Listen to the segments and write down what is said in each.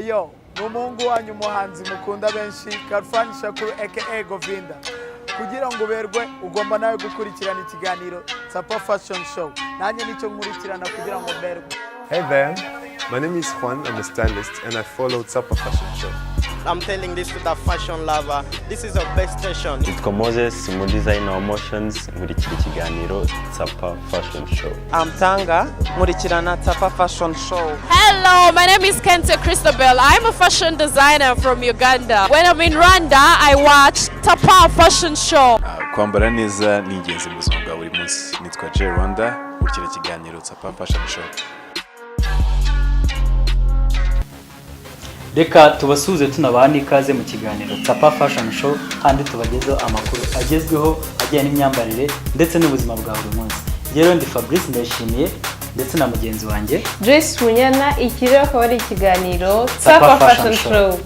Eyo n'umuhungu wanyu muhanzi mukunda benshi Khalfan Shakuru aka Govinda. Kugira ngo berwe ugomba nawe gukurikirana ikiganiro Tsapa Fashion Show. Nanjye nicyo nkurikirana kugira ngo berwe. Hey there, my name is Juan, I'm a stylist and I follow Tsapa Fashion Show. I'm telling this to the fashion lover. This is the best station. Nitwa Moses, mu designer wa motions, nkurikira ikiganiro Tsapa Fashion Show. I'm Tanga, nkurikirana Tsapa Fashion Show. Hello, my name is Kente Christabel. I'm a fashion designer from Uganda. When I'm in Rwanda, I watch Tsapa Fashion Show. Kwambara neza ni ingenzi mu buzima bwa buri munsi. Nitwa J Rwanda, nkurikira ikiganiro Tsapa Fashion Show. Reka tubasuze tunabaha n'ikaze mu kiganiro Tsapa Fashion Show, handi tubagezeho amakuru agezweho ajyanye n'imyambarire ndetse n'ubuzima bwa buri munsi. Rero ndi Fabrice Ndayishimiye ndetse na mugenzi wanjye Joyce Munyana. Iki rero akaba ari ikiganiro Tsapa Fashion Show.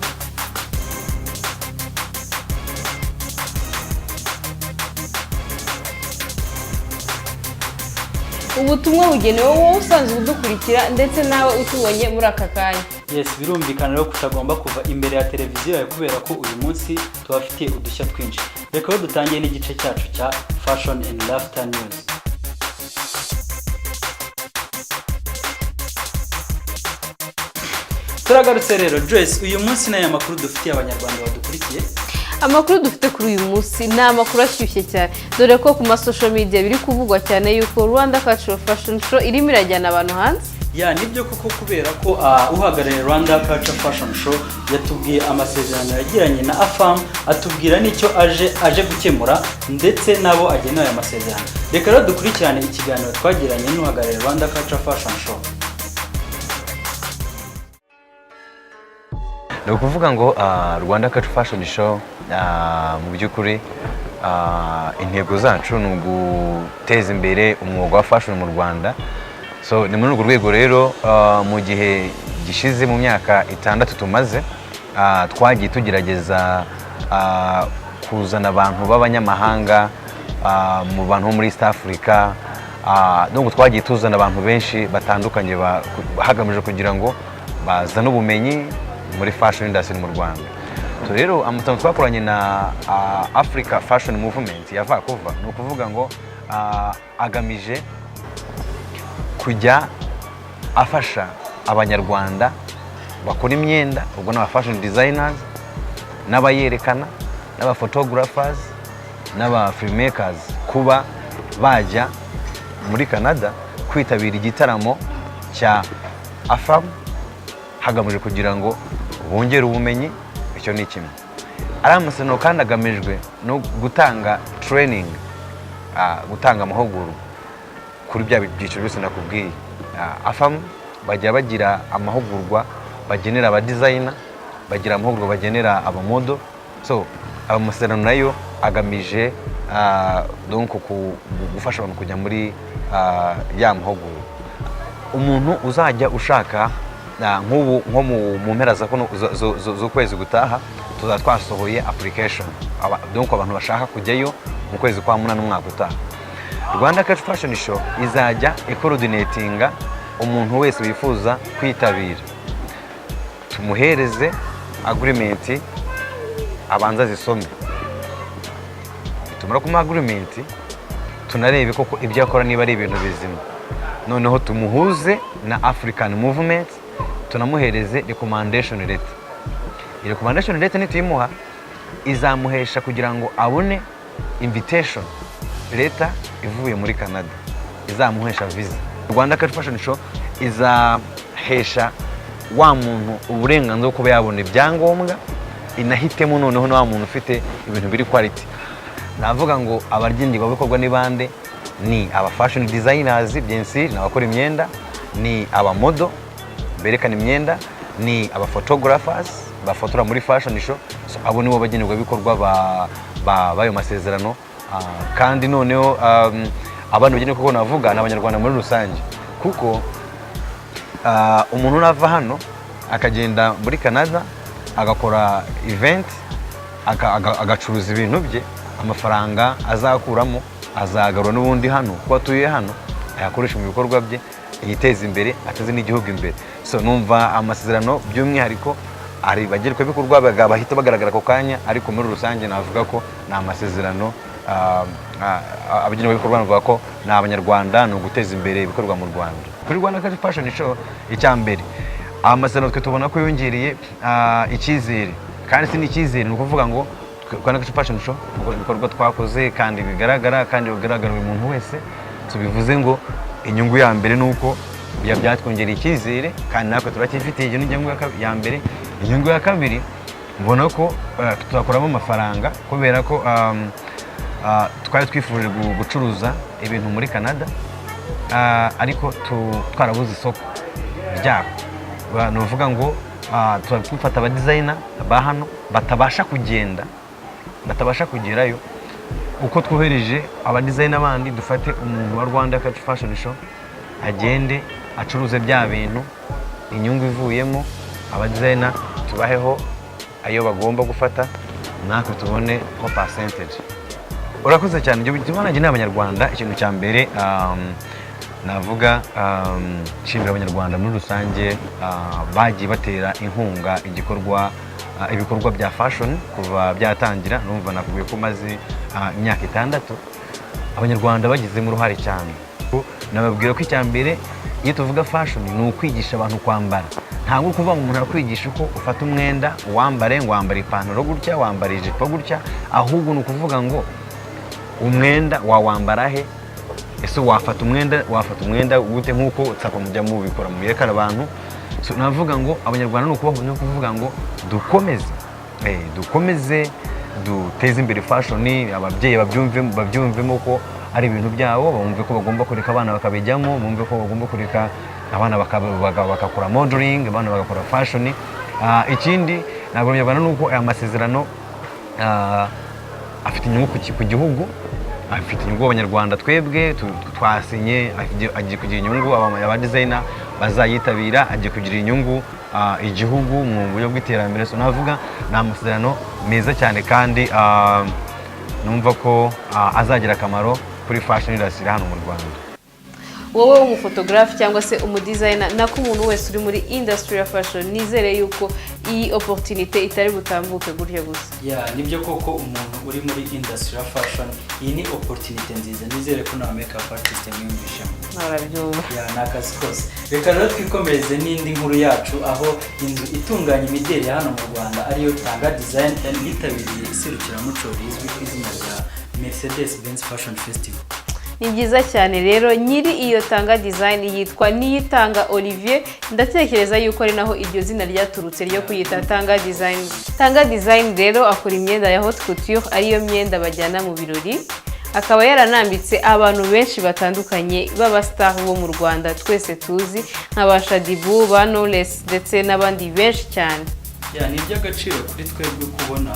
Ubutumwa bugenewe wowe usanzwe udukurikira ndetse nawe utubonye muri aka kanya. Yes, birumvikana rero kutagomba kuva imbere ya televiziyo yawe kubera ko uyu munsi tubafitiye udushya twinshi. Reka rero dutangiye n'igice cyacu cya Fashion and Lifestyle News. Turagarutse rero Joyce, uyu munsi n'aya makuru dufitiye abanyarwanda badukurikiye. Amakuru dufite kuri uyu munsi ni amakuru ashyushye cyane, dore ko ku masocial media biri kuvugwa cyane yuko Rwanda Cultural Fashion Show irimo irajyana abantu hanze. Ya nibyo koko kubera ko uhagarariye Rwanda Cultural Fashion Show yatubwiye amasezerano yagiranye na AFAM, atubwira n'icyo aje gukemura ndetse nabo agenera aya masezerano. Reka rero dukurikirane ikiganiro twagiranye n'uhagarariye Rwanda Cultural Fashion Show. Ni ukuvuga ngo Rwanda Cultural Fashion Show mu by'ukuri intego zacu ni uguteza imbere umwuga wa fashion mu Rwanda. So ni muri urwo rwego rero mu gihe gishize mu myaka 6 tumaze twagiye tugerageza kuzana abantu b'abanyamahanga mu bantu muri East Africa, donc twagiye tuzana abantu benshi batandukanye hagamije kugira ngo bazane ubumenyi muri fashion industry mu Rwanda. So rero amutango twakoranye na Africa Fashion Movement ya Vakuva, ni ukuvuga ngo agamije kujya afasha abanyarwanda bakora imyenda, ubwo n'aba fashion designers n'abayerekana n'aba photographers n'aba filmmakers kuba bajya muri Canada kwitabira igitaramo cya AFAM hagamije kugira ngo bongere ubumenyi. Icyo ni kimwe. Ari amasezerano kandi agamijwe no gutanga training, gutanga amahugurwa kuri bya byiciro byose nakubwiye. AFAM bajya bagira amahugurwa bagenera aba designer, bagira amahugurwa bagenera aba model. So amasezerano nayo agamije donc gufasha abantu kujya muri ya mahugurwa. Umuntu uzajya ushaka nk'ubu nko mu mpera zo kwezi gutaha tuzatwasohoye application, donc abantu bashaka kujyayo mu kwezi kwa munana umwaka utaha. Rwanda Cultural Fashion Show izajya coordinatinga umuntu wese wifuza kwitabira, tumuhereze agreement abanza zisome, tumara kuma agreement tunarebe koko ibyo akora niba ari ibintu bizima, noneho tumuhuze na African Movement tunamuhereze recommendation letter. Iyi recommendation letter nitimuha izamuhesha kugira ngo abone invitation letter ivuye muri Canada, izamuhesha visa. Rwanda Cultural Fashion Show izahesha wa muntu uburenganzira kuba yabona ibyangombwa, inahitemo noneho na wa muntu ufite ibintu biri quality. Navuga ngo abaryendirwa bikorwa ni bande, ni aba fashion designers byensi n'abakora imyenda, ni aba model berekana imyenda, ni aba photographers bafotora muri fashion show. So abo nibo bagenerwa bikorwa bayo masezerano, kandi noneho abantu bagenerwa ko navuga n'abanyarwanda muri rusange, kuko umuntu nava hano akagenda muri Canada agakora event agacuruza ibintu bye, amafaranga azakuramo azagarura n'ubundi hano ko atuye hano ayakoresha mu bikorwa bye, yiteze imbere ateze n'igihugu imbere. So numva amasezerano by'umwihariko ari bagerwa bikorwa bahita bagaragara ako kanya, ariko muri rusange navuga ko ni amasezerano abagenewe bikorwa navuga ko ni abanyarwanda, ni uguteza imbere ibikorwa mu Rwanda. Kuri Rwanda Cultural Fashion Show icyambere amasezerano twe tubona ko yongereye icyizere, kandi si n'icyizere, ni ukuvuga ngo Rwanda Cultural Fashion Show ibikorwa twakoze kandi bigaragara buri muntu wese, tubivuze ngo inyungu ya mbere nuko byatwongereye icyizere, kandi natwe turacyifitiye iyo nyungu ya mbere. Inyungu ya kabiri mbona ko tuzakuramo amafaranga, kubera ko twari twifuje gucuruza ibintu muri Canada, ariko twarabuze isoko ryabo. Ni ukuvuga ngo tufata abadizayina ba hano batabasha kugerayo, uko twohereje abadizayina bandi dufate umuntu wa Rwanda Cultural Fashion Show agende acuruze bya bintu, inyungu ivuyemo abadizayina tubaheho ayo bagomba gufata, natwe tubone ko percentage. Urakoze cyane. Ibyo bituma nanjye n'abanyarwanda, ikintu cya mbere navuga nshimira abanyarwanda muri rusange bagiye batera inkunga ibikorwa bya fashion kuva byatangira. Numva nakubwiye ko maze imyaka 6 abanyarwanda bagizemo uruhare cyane. Nababwira ko icya mbere iyo tuvuga fashion ni ukwigisha abantu kwambara. Ntabwo kuvuga ngo umuntu arakwigisha uko ufata umwenda wambare, ngo wambare ipantaro gutya, wambare ijipo gutya, ahubwo ni ukuvuga ngo umwenda wawambara he, ese wafata umwenda gute, nk'uko tsapa mujya mubikora mu yerekana abantu. So navuga ngo abanyarwanda ni ukuvuga ngo dukomeze duteze imbere fashion, ababyeyi babyumvemo ko ari ibintu byabo, bumve ko bagomba kureka abana bakabijyamo, bumve ko bagomba kureka abana bakakora modeling, abana bagakora fashion. Ikindi ntabwo abanyarwanda nuko aya masezerano afite inyungu ku gihugu, afite inyungu abanyarwanda twebwe twasinye, agiye kugira inyungu abadizayina bazayitabira, agiye kugira inyungu igihugu mu buryo bw'iterambere. So navuga ni amasezerano meza cyane, kandi numva ko azagira akamaro kuri fashion industry hano mu Rwanda. Wowe umufotogarafe cyangwa se umudizayina, nako umuntu wese uri muri industry ya fashion, nizere yuko iyi opportunity itari butambuke gutya gusa. Nibyo koko, umuntu uri muri industry ya fashion, iyi ni opportunity nziza. Nizere ko na makeup artist mwiyumvishamo. Narabyumva. Nakazi kose. Reka rero twikomeze n'indi nkuru yacu, aho inzu itunganya imideli hano mu Rwanda ariyo Tanga Design yitabiriye iserukiramuco rizwi ku izina rya Mercedes-Benz Fashion Festival. Ni byiza cyane rero, nyiri iyo Tanga Design yitwa Niyitanga Olivier. Ndatekereza yuko ari naho iryo zina ryaturutse ryo kuyita Tanga Design. Tanga Design rero akora imyenda ya haute couture, ariyo myenda bajyana mu birori. Akaba yaranambitse abantu benshi batandukanye b'abastar bo mu Rwanda twese tuzi, nka Shadibu, ba Knowless ndetse n'abandi benshi cyane. Ni iby'agaciro kuri twebwe kubona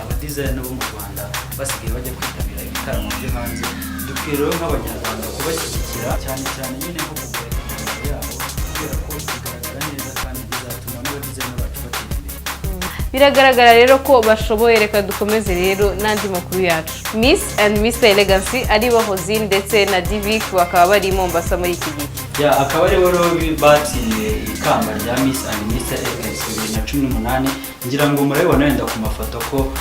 abadizayina bo mu Rwanda basigaye bajya kwitabira ibitaramo byo hanze. Dukwiye rero nk'abanyarwanda kubashyigikira cyane nyine nko kugura ibintu yabo, kubera ko bigaragara neza kandi bizatuma n'abadizayina bacu batera imbere. Biragaragara rero ko bashoboye. Reka dukomeze rero n'andi makuru yacu. Miss and Mr Elegancy ari bo Hozine ndetse na Divik bakaba bari i Mombasa muri iki gihe. Akaba ari bo batsindiye ikamba rya Miss and Mr Elegancy 2018. Ngira ngo murabibona wenda ku mafoto ko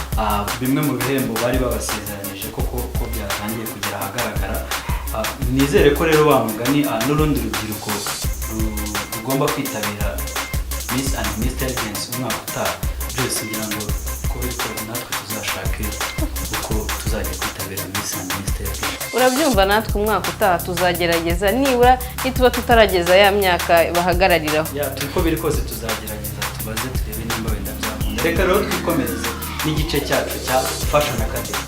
bimwe mu bihembo bari babasezeranyije ko byatangiye kugera ahagaragara. Nizere ko rero bamugani n'urundi rubyiruko rugomba kwitabira Miss and Mr Elegancy umwaka utaha. Byose ngira ngo ko bityo natwe tuzashake uko tuzajya kwitabira Miss and Mr Elegancy. Urabyumva, natwe umwaka utaha tuzagerageza, nibura nituba tutarageza ya myaka bahagarariraho. Uko biri kose tuzagerageza tubaze turebe nimba wenda byakunda. Reka rero twikomeze n'igice cyacu cya Fashion Academy.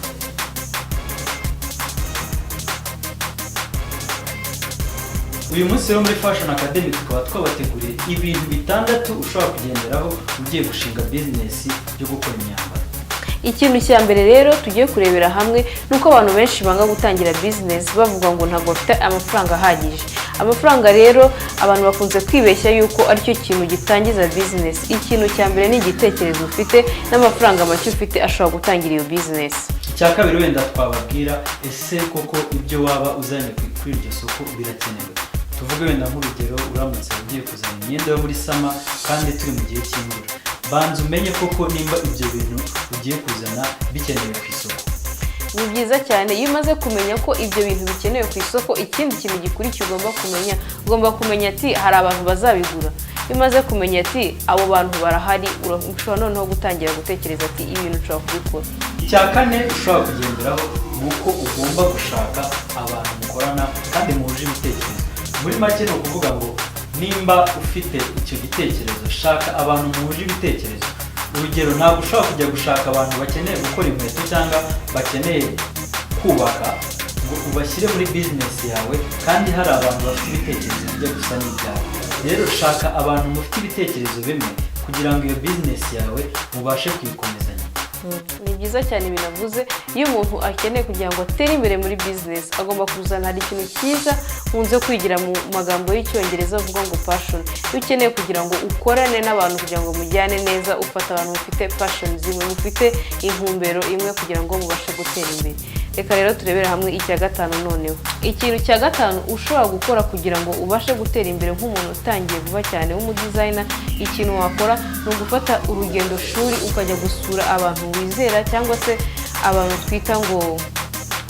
Uyu munsi rero muri Fashion Academy tukaba twabateguriye ibintu 6 ushobora kugenderaho ugiye gushinga business yo gukora imyambaro. Ikintu cya mbere rero tugiye kurebera hamwe nuko abantu benshi banga gutangira business bavuga ngo ntabwo bafite amafaranga ahagije. Amafaranga rero abantu bakunze kwibeshya yuko ari cyo kintu gitangiza business. Ikintu cya mbere ni igitekerezo ufite n'amafaranga make ufite ashobora gutangira iyo business. Icya kabiri wenda twababwira ese koko ibyo waba uzanye kuri iryo soko birakenewe. tuvuge wenda nk'urugero uramutse ugiye kuzana imyenda yo muri sama kandi turi mu gihe cy'imvura, banza umenye koko nimba ibyo bintu ugiye kuzana bikenewe ku isoko. Ni byiza cyane iyo umaze kumenya ko ibyo bintu bikenewe ku isoko, ikindi kintu gikurikira ugomba kumenya ati hari abantu bazabigura. Iyo umaze kumenya ati abo bantu barahari, ushobora noneho gutangira gutekereza ati ibintu ushobora kubikora. Icya kane ushobora kugenderaho ni uko ugomba gushaka abantu mukorana kandi muhuje ibitekerezo. Muri make ni ukuvuga ngo nimba ufite icyo gitekerezo, shaka abantu muhuje ibitekerezo. Urugero, ntabwo ushobora kujya gushaka abantu bakeneye gukora inkweto cyangwa bakeneye kubaka ngo ubashyire muri bizinesi yawe kandi hari abantu bafite ibitekerezo bijya gusa n'ibyawe. Rero shaka abantu mufite ibitekerezo bimwe kugira ngo iyo bizinesi yawe mubashe kuyikomezanya. Ni byiza cyane binavuze, iyo umuntu akeneye kugira ngo atere imbere muri business agomba kuzana hari ikintu cyiza nkunze kwigira mu magambo y'icyongereza avuga ngo passion. Iyo ukeneye kugira ngo ukorane n'abantu kugira ngo mujyane neza, ufata abantu mufite passion zimwe, mufite intumbero imwe kugira ngo mubashe gutera imbere. Reka rero turebere hamwe icya gatanu noneho. Ikintu cya gatanu ushobora gukora kugira ngo ubashe gutera imbere nk'umuntu utangiye vuba cyane w'umudesigner, ikintu wakora ni ugufata urugendo shuri ukajya gusura abantu wizera cyangwa se abantu twita ngo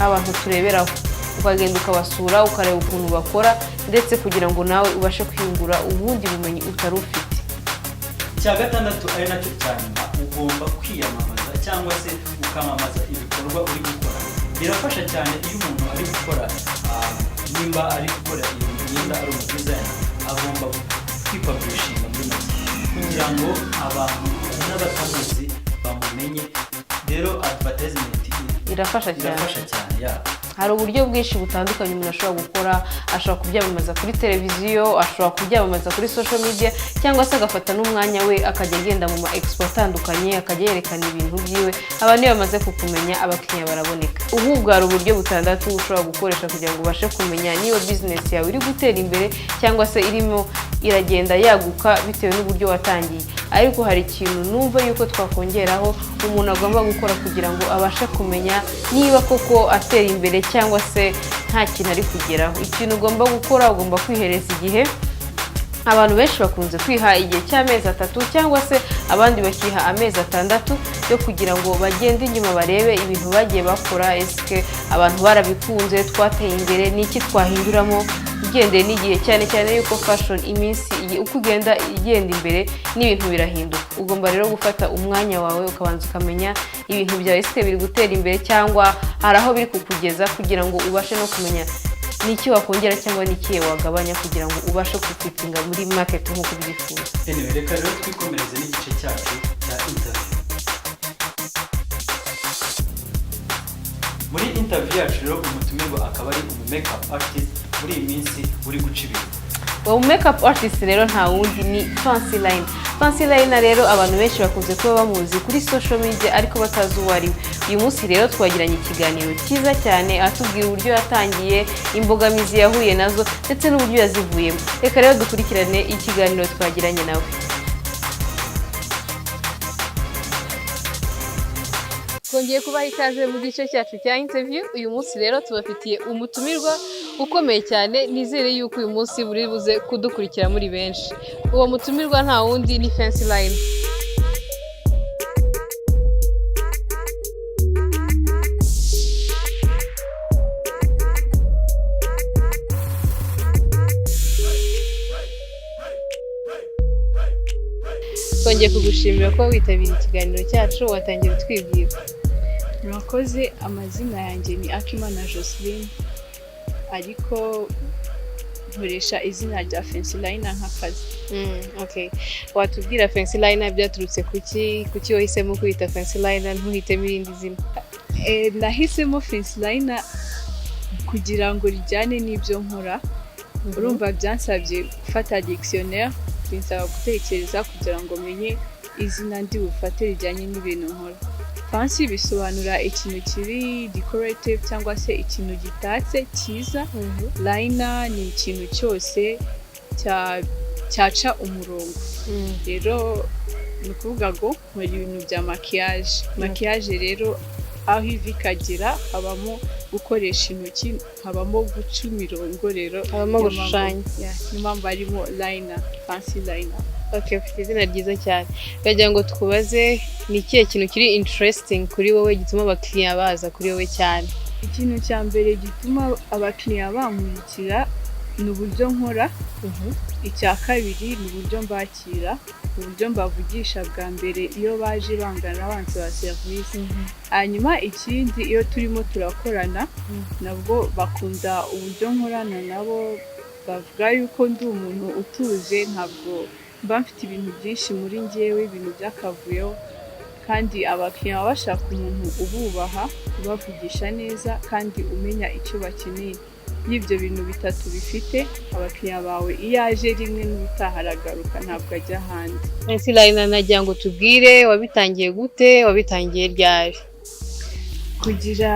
abantu tureberaho, ukagenda ukabasura ukareba ukuntu bakora ndetse kugira ngo nawe ubashe kwiyungura ubundi bumenyi utari ufite. Icya gatandatu ari nacyo cyanyuma, ugomba kwiyamamaza cyangwa se ukamamaza ibikorwa uri gukora. Birafasha cyane iyo umuntu ari gukora nimba ari gukora imyenda ari umudesigner, agomba kwipublishinga muri make kugira ngo abantu n'abatamuzi bamumenye. Rero advertisement irafasha cyane hari uburyo bwinshi butandukanye umuntu ashobora gukora. Ashobora kubyamamaza kuri televiziyo, ashobora kubyamamaza kuri social media, cyangwa se agafata n'umwanya we akajya agenda mu ma expo atandukanye akajya yerekana ibintu byiwe. Abantu iyo bamaze kukumenya abakiriya baraboneka. Ubu bwari uburyo butandatu ushobora gukoresha kugira ngo ubashe kumenya niba business yawe iri gutera imbere cyangwa se irimo iragenda yaguka bitewe n'uburyo watangiye. Ariko hari ikintu numva yuko twakongeraho umuntu agomba gukora kugira ngo abashe kumenya niba koko atera imbere cyangwa se nta kintu ari kugeraho. Ikintu ugomba gukora, ugomba kwihereza igihe. Abantu benshi bakunze kwiha igihe cy'amezi 3 cyangwa se abandi bakiha amezi 6 yo kugira ngo bagende inyuma barebe ibintu bagiye bakora, eske abantu barabikunze, twateye imbere, niki twahinduramo, ugendeye n'igihe cyane cyane yuko fashion iminsi uko ugenda igenda imbere n'ibintu birahinduka. Ugomba rero gufata umwanya wawe ukabanza ukamenya ibintu byawe eske biri gutera imbere cyangwa hari aho biri kukugeza kugira ngo ubashe no kumenya niki wakongera cyangwa niki wagabanya kugira ngo ubashe kufitinga muri market nk'uko ubyifuza. Reka rero twikomereze n'igice cyacu cya interview. Muri interview yacu rero umutumirwa akaba ari makeup artist muri iyi minsi uri guca ibintu. Uwo makeup artist rero nta wundi ni Fancy Line. Fancy Line rero abantu benshi bakunze kuba bamuzi kuri social media ariko batazi uwo ari we. Uyu munsi rero twagiranye ikiganiro cyiza cyane atubwira uburyo yatangiye, imbogamizi yahuye nazo ndetse n'uburyo yazivuyemo. Reka rero dukurikirane ikiganiro twagiranye nawe. Twongeye kubaha ikaze mu gice cyacu cya interview. Uyu munsi rero tubafitiye umutumirwa ukomeye cyane, nizere yuko uyu munsi buri buze kudukurikira muri benshi. Uwo mutumirwa nta wundi ni Fancy Line. Twongeye kugushimira ko witabiriye ikiganiro cyacu, watangira twibwira. Murakoze, amazina yanjye ni Akimana Joseline ariko nkoresha izina rya Fancy Line nk'akazi. Okay. Watubwira Fancy Line byaturutse kuki wahisemo kwita Fancy Line ntuhitemo irindi zina? Nahisemo Fancy Line kugira ngo rijyane n'ibyo nkora. Urumva byansabye gufata dictionnaire, binsaba gutekereza kugira ngo menye izina ndi bufate rijyanye n'ibintu nkora. Fancy bisobanura ikintu kiri decorative cyangwa se ikintu gitatse cyiza. Liner ni ikintu cyose cyaca umurongo. Rero ni ukuvuga ngo nkora ibintu bya maquillage. Maquillage rero aho ivi ikagera habamo gukoresha intoki, habamo guca imirongo rero habamo gushushanya. niyo mpamvu harimo liner, fancy liner. Okay, ufite izina ryiza cyane. Ndagira ngo tukubaze ni ikihe kintu kiri interesting kuri wowe gituma abakiriya baza kuri wowe cyane? Ikintu cya mbere gituma abakiriya bankurikira ni uburyo nkora, icya kabiri ni uburyo mbakira, uburyo mbavugisha bwa mbere iyo baje bangana bansaba serivisi, hanyuma ikindi iyo turimo turakorana nabwo bakunda uburyo nkorana nabo, bavuga yuko ndi umuntu utuje, ntabwo mba mfite ibintu byinshi muri njyewe, ibintu by'akavuyo, kandi abakiriya baba bashaka umuntu ububaha, ubavugisha neza kandi umenya icyo bakeneye. Y'ibyo bintu bitatu bifite, abakiriya bawe iyo aje rimwe n'ubutaha aragaruka, ntabwo ajya ahandi. Fancy liner nagira ngo tubwire wabitangiye gute, wabitangiye ryari? Kugira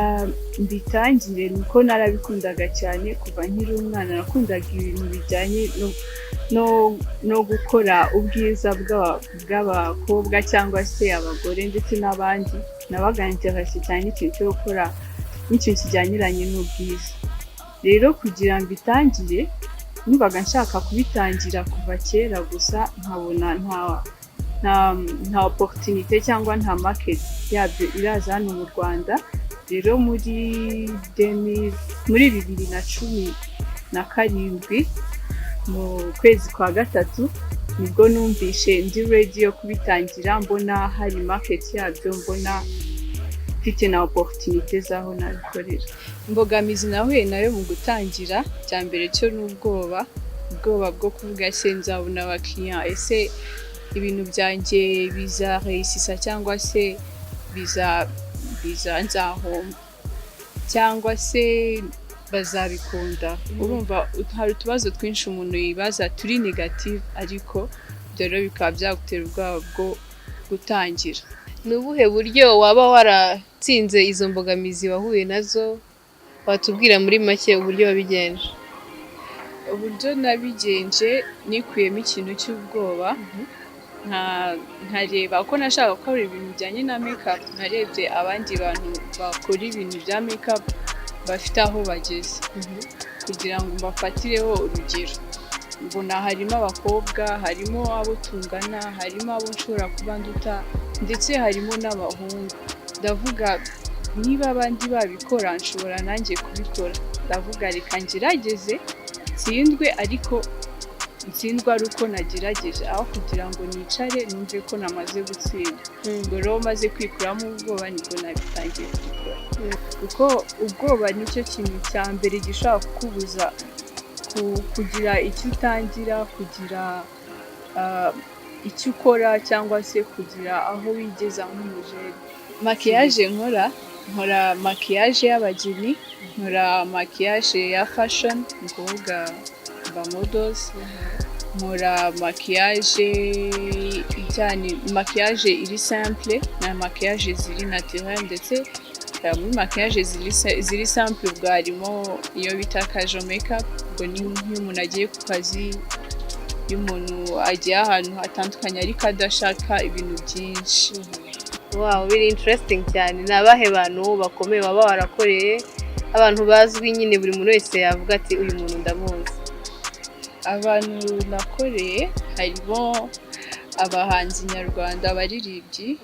mbitangire nuko narabikundaga cyane kuva nkiri umwana, nakundaga ibintu bijyanye no gukora ubwiza bw'abakobwa cyangwa se abagore ndetse n'abandi. Nabaga nterese cyane ikintu cyo gukora n'ikintu kijyaniranye n'ubwiza. Rero kugira ngo mbitangire numvaga nshaka kubitangira kuva kera, gusa nkabona nta opportunité cyangwa nta market yabyo iraza hano mu Rwanda. Rero muri 2017 mu kwezi kwa gatatu nibwo numvishe ndi ready yo kubitangira, mbona hari market yabyo, mbona mfite na opportunité zaho nabikorera. Imbogamizi nahuye nayo mu gutangira, cya mbere cyo n'ubwoba bwo kuvuga se nzabona abakiriya, ese ibintu byanjye bizaresisa cyangwa se nzahomba cyangwa se bazabikunda. Urumva hari utubazo twinshi umuntu yibaza turi negative, ariko rero bikaba byagutera ubwoba bwo gutangira. Ni ubuhe buryo waba waratsinze izo mbogamizi wahuye nazo? Watubwira muri make uburyo wabigenje? Uburyo nabigenje nikuyemo ikintu cy'ubwoba, nkareba ko nashaka gukora ibintu bijyanye na makeup, narebye abandi bantu bakora ibintu bya makeup bafite aho bageze, kugira ngo mbafatireho urugero. Mbona harimo abakobwa, harimo abo tungana, harimo abo nshobora kuba nduta, ndetse harimo n'abahungu. Ndavuga niba abandi babikora nshobora nanjye kubikora. Ndavuga reka ngerageze tsindwe, ariko ntsindwa ari uko nagerageje, aho kugira ngo nicare numve ko namaze gutsinda. Ubwo rero maze kwikuramo ubwoba nibwo nabitangiye kubikora, kuko ubwoba nicyo kintu cya mbere gishobora kukubuza kugira icyo utangira, kugira icyo ukora, cyangwa se kugira aho wigeza nk'umujeri. Makiyaje nkora makiyaje y'abageni, nkora makiyaje ya fashion, ni ukuvuga ba models, nkora makiyaje iri simple na makiyaje ziri naturel, ndetse muri makiyaje ziri simple ubwo harimo iyo bita casual makeup. Ubwo ni nk'iyo umuntu agiye ku kazi, iyo umuntu agiye ahantu hatandukanye ariko adashaka ibintu byinshi. Wow, biri interesting cyane. Ni abahe bantu bakomeye baba warakoreye, abantu bazwi nyine buri muntu wese yavuga ati uyu muntu ndamuzi? Abantu nakoreye harimo abahanzi nyarwanda, abaririmbyi,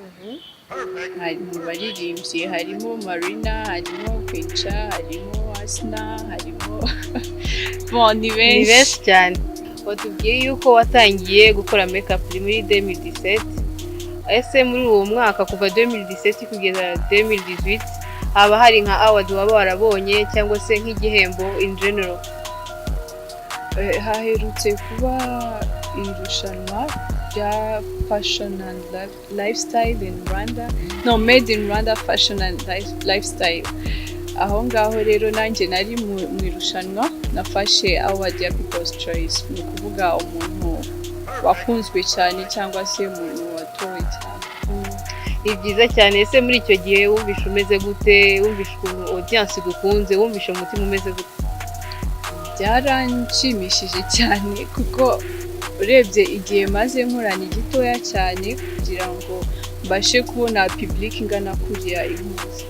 harimo Marina, harimo Kwica, harimo Asna, harimo ni benshi cyane. Watubwiye yuko watangiye gukora makeup muri 2017. Ese muri uwo mwaka kuva 2017 kugeza 2018 haba hari nka award waba warabonye cyangwa se nk'igihembo in general? Haherutse kuba irushanwa rya fashion and lifestyle in Rwanda, made in Rwanda fashion and lifestyle. Aho ngaho rero nanjye nari mu irushanwa, nafashe award ya People's Choice, ni ukuvuga umuntu wakunzwe cyane cyangwa se umuntu watowe cyane. Ni byiza cyane. Ese muri icyo gihe wumvishe umeze gute? Wumvishe ukuntu audience gukunze? Wumvishe umutima umeze gute? Byaranshimishije cyane, kuko urebye igihe maze nkorana gitoya cyane kugira ngo mbashe kubona public ingana kuriya inkuzi.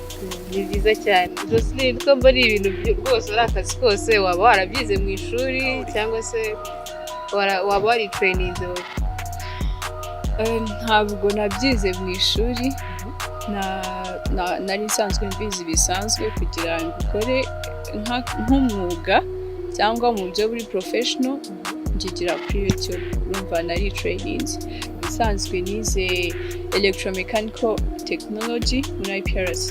ni byiza cyane Jocelyn ko mbona ibintu rwose ari akazi kose waba warabyize mu ishuri cyangwa se waba wari traininze ntabwo nabyize mu ishuri nari nsanzwe mbizi bisanzwe kugira ngo mbikore nk'umwuga cyangwa mu buryo buri professional ngigira kuri YouTube urumva nari traininze bisanzwe nize electromechanical technology muri IPRS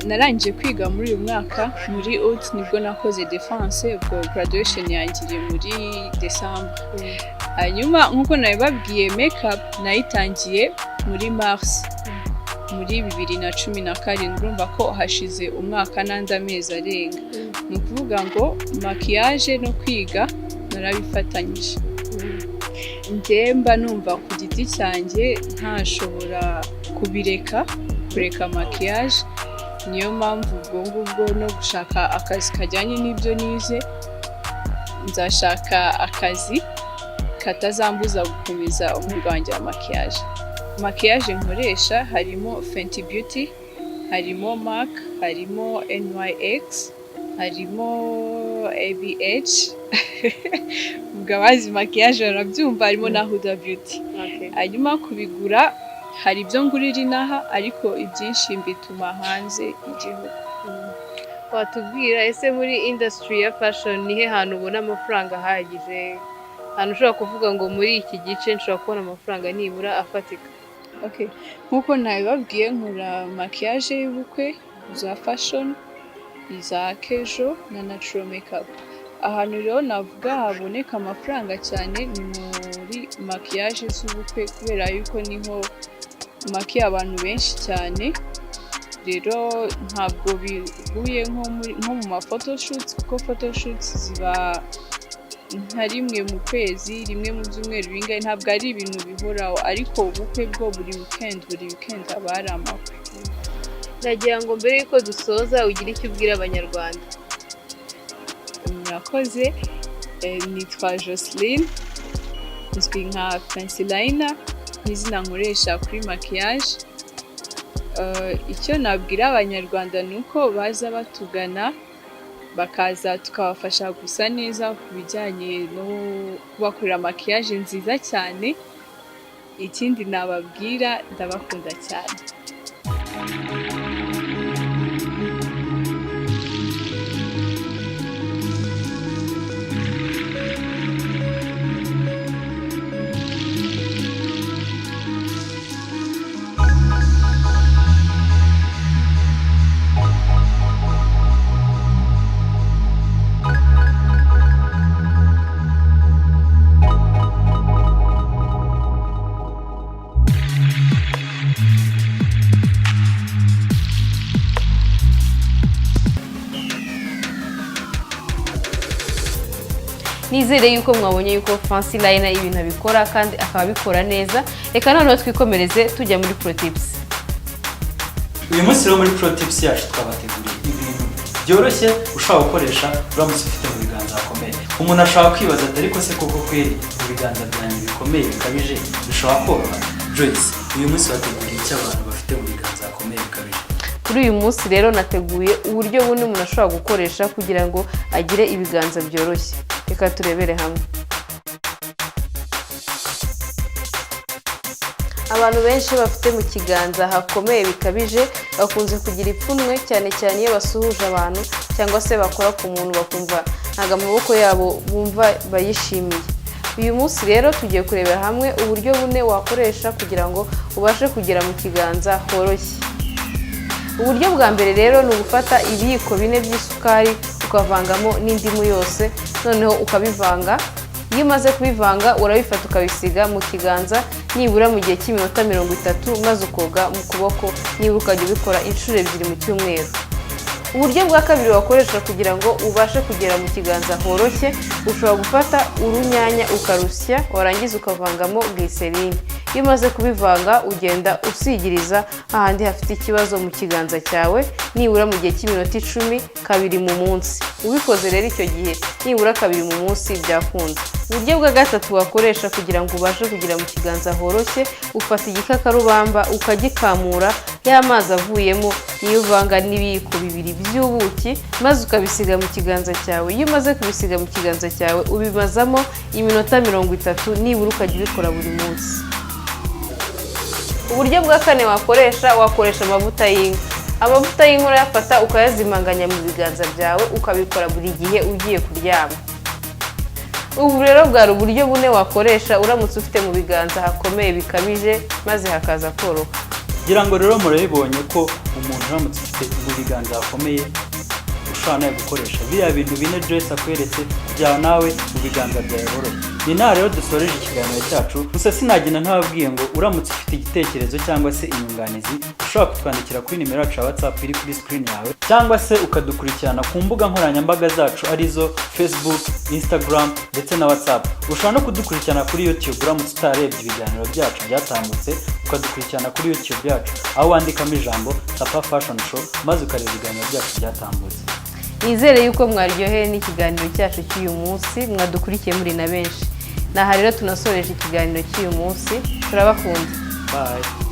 narangije kwiga muri uyu mwaka muri août nibwo nakoze defense ubwo graduation yangiriye muri December hanyuma nk'uko nabibabwiye makeup nayitangiye muri Mars muri 2017 urumva ko hashize umwaka n'andi amezi arenga ni ukuvuga ngo maquillage no kwiga narabifatanyije njyemba numva ku giti cyanjye ntashobora kureka maquillage niyo mpamvu ubwo ngubwo no gushaka akazi kajyanye n'ibyo nize nzashaka akazi katazambuza gukomeza umwuga wanjye wa maquillage nkoresha harimo Fenty Beauty harimo MAC harimo NYX harimo ABH ubwo abazi maquillage barabyumva harimo na Huda Beauty hanyuma kubigura hari ibyo ngurira inaha ariko ibyinshi mbituma hanze igihugu watubwira ese muri industry ya fashion nihe hantu ubona amafaranga ahagije ahantu ushobora kuvuga ngo muri iki gice nshobora kubona amafaranga nibura afatika nk'uko nabibabwiye nkora maquillage y'ubukwe za fashion iza kejo na natural makeup ahantu rero navuga haboneka amafaranga cyane ni muri maquillage z'ubukwe kubera yuko niho makiye abantu benshi cyane rero ntabwo bihuye nko mu ma photoshoots kuko photoshoots ziba nka rimwe mu kwezi rimwe mu byumweru bingahe ntabwo ari ibintu bihoraho ariko ubukwe bwo buri weekend haba hari amakwe ndagira ngo mbere yuko dusoza ugire icyo ubwira abanyarwanda murakoze nitwa Jocelyn nzwi nka Fancy Liner n'izina nkoresha kuri maquillage icyo nabwira abanyarwanda ni uko baza batugana bakaza tukabafasha gusa neza ku bijyanye no kubakorera maquillage nziza cyane ikindi nababwira ndabakunda cyane nizere yuko mwabonye yuko Fancy Liner ibintu abikora kandi akaba abikora neza reka noneho twikomereze tujya muri Pro Tips uyu munsi rero muri Pro Tips yacu twabateguriye ibintu byoroshye ushobora gukoresha uramutse ufite mu biganza hakomeye umuntu ashobora kwibaza ariko se koko kweri mu biganza byanjye bikomeye bikabije bishobora koroha Joyce uyu munsi wateguriye icyo abantu bafite mu biganza hakomeye bikabije kuri uyu munsi rero nateguye uburyo bundi umuntu ashobora gukoresha kugira ngo agire ibiganza byoroshye reka turebere hamwe abantu benshi bafite mu kiganza hakomeye bikabije bakunze kugira ipfunwe cyane cyane iyo basuhuje abantu cyangwa se bakora ku muntu bakumva ntago amaboko yabo bumva bayishimiye uyu munsi rero tugiye kurebera hamwe uburyo bune wakoresha kugira ngo ubashe kugera mu kiganza horoshye uburyo bwa mbere rero ni ugufata ibiyiko 4 by'isukari ukavangamo n'indimu yose noneho ukabivanga iyo umaze kubivanga urabifata ukabisiga mu kiganza nibura mu gihe cy'iminota 30 maze ukoga mu kuboko nibura ukajya ubikora inshuro 2 mu cyumweru uburyo bwa kabiri wakoresha kugira ngo ubashe kugera mu kiganza horoshye ushobora gufata urunyanya ukarusya warangiza ukavangamo glycerine iyo umaze kubivanga ugenda usigiriza ahandi hafite ikibazo mu kiganza cyawe nibura mu gihe cy'iminota 10 kabiri mu munsi. Ubikoze rero icyo gihe nibura kabiri mu munsi byakunda. Uburyo bwa gatatu wakoresha kugira ngo ubashe kugira mu kiganza horoshye, ufata igikakarubamba ukagikamura, ya mazi avuyemo niyo uvanga n'ibiyiko bibiri by'ubuki maze ukabisiga mu kiganza cyawe. Iyo umaze kubisiga mu kiganza cyawe ubimazamo iminota 30 nibura ukajya ubikora buri munsi. Uburyo bwa kane wakoresha amavuta y'inka. Amavuta y'inka urayafata ukayazimanganya mu biganza byawe ukabikora buri gihe ugiye kuryama. Ubu rero bwari uburyo bune wakoresha uramutse ufite mu biganza hakomeye bikabije maze hakaza koroha. Kugira ngo rero murabibonye ko umuntu uramutse ufite mu biganza hakomeye ushobora nawe gukoresha biriya bintu bine Joyce akweretse kugira nawe mu biganza byawe horohe. Ni naho rero dusoreje ikiganiro cyacu. Gusa sinagenda ntababwiye ngo uramutse ufite igitekerezo cyangwa se inyunganizi ushobora kutwandikira kuri nimero yacu ya WhatsApp iri kuri screen yawe, cyangwa se ukadukurikirana ku mbuga nkoranyambaga zacu arizo Facebook, Instagram ndetse na WhatsApp. Ushobora no kudukurikirana kuri YouTube uramutse utarebye ibiganiro byacu byatambutse, ukadukurikirana kuri YouTube yacu aho wandikamo ijambo Sapa Fashion Show maze ukareba ibiganiro byacu byatambutse. Nizere yuko mwaryoheye n'ikiganiro cyacu cy'uyu munsi, mwadukurikiye muri na benshi. Naha rero tunasoreje ikiganiro cy'uyu munsi. Turabakunda. Bye.